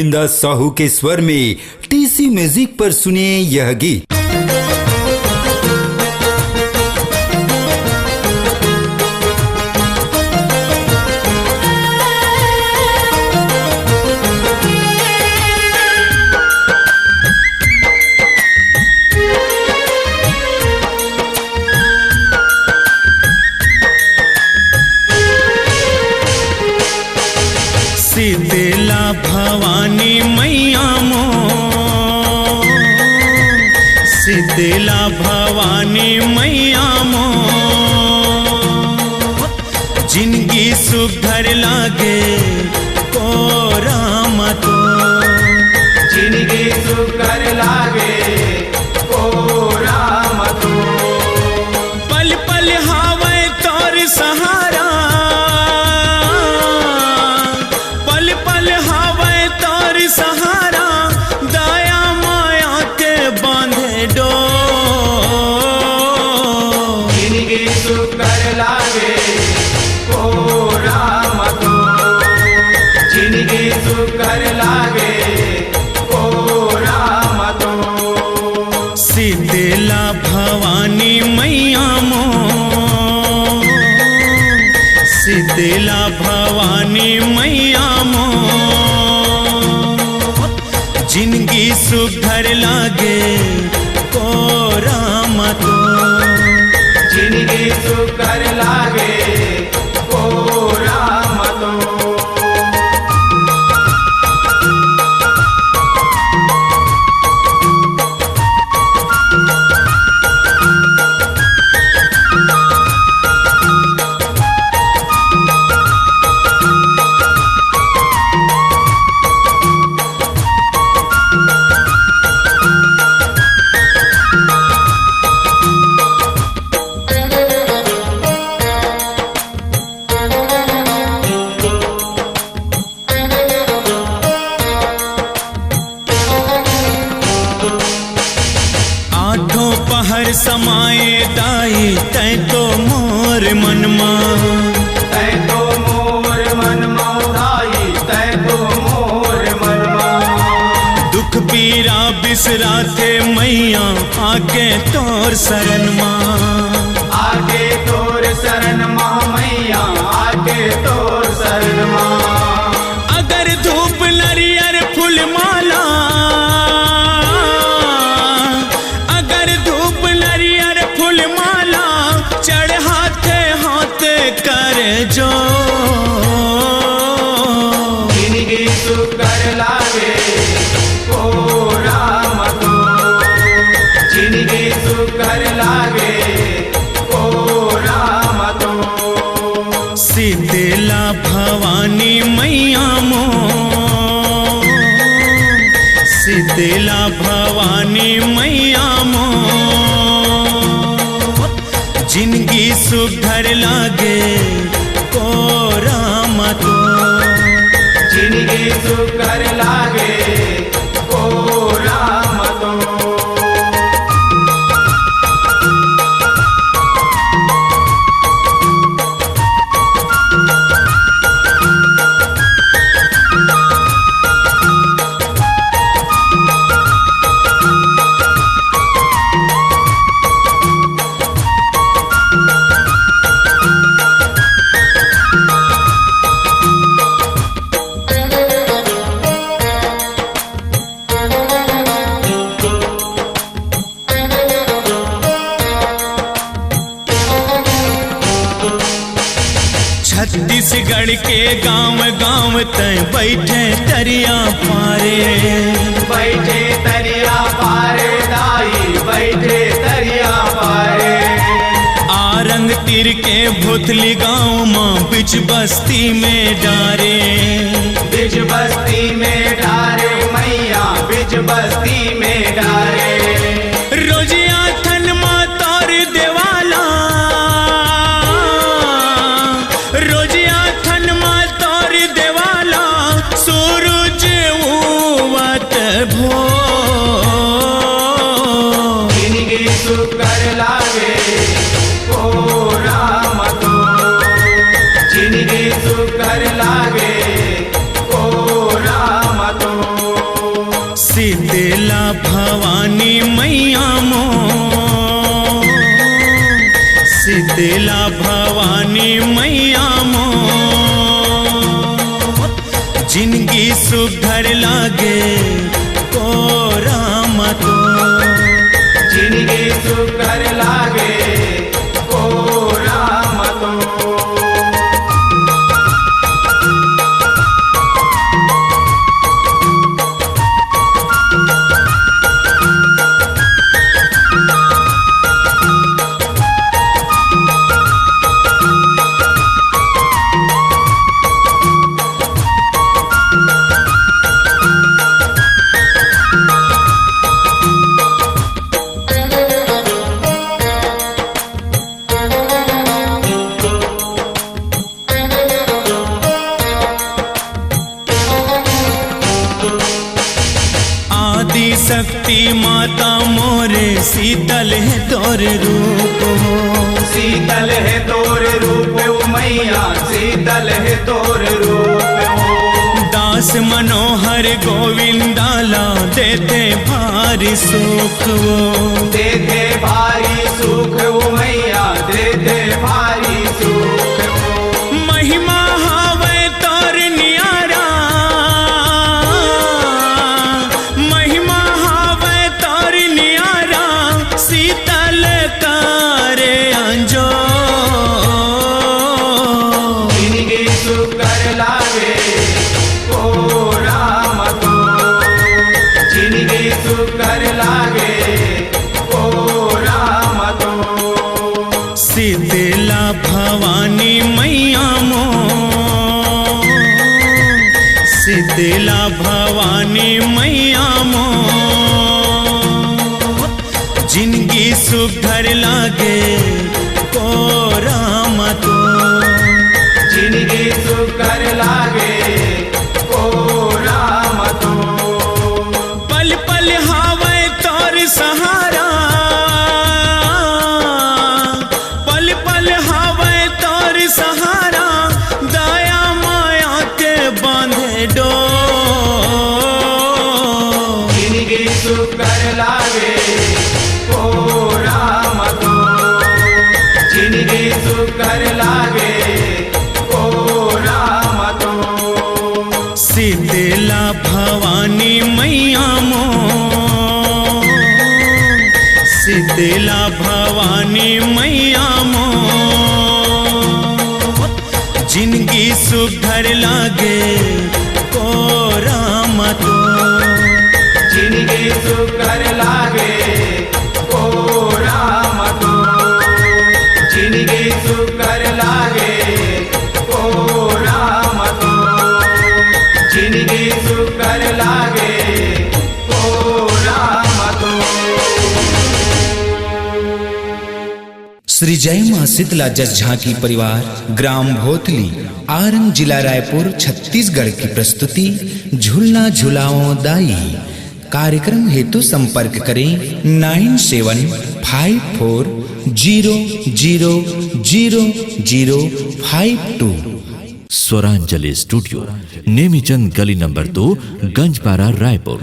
गोविंदा साहू के स्वर में टीसी म्यूजिक पर सुने यह गीत। शीतला भवानी मैया मो, शीतला भवानी मैया मो, जिंदगी सुघर लागे को राम तो, जिंदगी सुघर लागे को राम तो, पल पल हावे तोर सहारा, सहारा दया माया के बांधे डो, जिंदगी सुघर लागे को राम तो, जिंदगी सुघर लागे को राम तो। शीतला भवानी मैया मो, शीतला भवानी मैया मो, जिंदगी सुघर लागे को राम तो, जिंदगी सुघर लागे को राम तो। पहर समाए दाई तै तो मोर मनमा, तै तो मोर मनमा दाई, तै तो मोर मनमा, दुख पीरा बिसरा थे मैया आके तोर शरण माँ, आके तोर शरण माँ मैया, आके तोर शरण माँ। अगर धूप नरियर फूल माला, जो जिंदगी सुघर लागे को राम तो, जिंदगी सुघर लागे को राम तो। शीतला भवानी मैया मो, शीतला भवानी मैया मो, जिंदगी सुघर लागे को राम तो, जिंदगी सुघर लागे को राम तो। छत्तीसगढ़ के गांव गांव तय बैठे तरिया पारे, बैठे तरिया पारे दाई, बैठे तरिया पारे। आरंग तीर के भोथली गांव माँ बिच बस्ती में डारे, बिच बस्ती में डारे मैया, बिच बस्ती में डारे। रोजिया थन माँ तोर देवाला, रोजिया थन माँ तोर देवाला, सूरज उवत भो, जिंदगी सुघर लागे को राम तो, जिंदगी सुघर लागे को राम तो। भवानी मैया मो, शीतला भवानी मैया मो, जिनकी सुघर लागे को राम तो, जिनकी सुकर लागे को राम तो। आदि शक्ति माता मोरे, शीतल है तोर रूप हो, शीतल है तोर रूप ओ मैया, शीतल है तोर रूप हो। दास मनोहर गोविंदाला देते भारी सुख वो, देते भारी सुख ओ मैया, देते भारी सुख ओ। महिमा हावे तोर नियारा, महिमा हावे तोर नियारा, शीतल करे अंजो, जिनकी सुकर लागे को राम तो, जिनकी सुकर लागे को राम तो। शीतला भवानी मैया मो, शीतला भवानी मैया मो, जिनकी सुघर लागे को राम तो, जिनकी सुकर लागे को राम तो। पल पल हावे तोर सहारा, पल पल हावे तोर सहारा, दया माया के बांधे डो, जिनकी सुकर लागे को राम तो, जिनकी सुकर लागे को राम तो। शीतला भवानी मैया मो, शीतला भवानी मैया मो, जिनकी सुघर लागे को राम तो, जिनकी सुकर लागे को राम तो, जिनकी सुकर लागे को राम तो, जिनकी सुकर लागे को राम तो। श्री जय मां शीतला जस झांकी परिवार, ग्राम भोथली, आरंग, जिला रायपुर, छत्तीसगढ़ की प्रस्तुति झूलना झुलाओ दाई। कार्यक्रम हेतु संपर्क करें 9754500052। स्वरांजलि स्टूडियो, नेमीचंद गली नंबर 2, गंजपारा, रायपुर।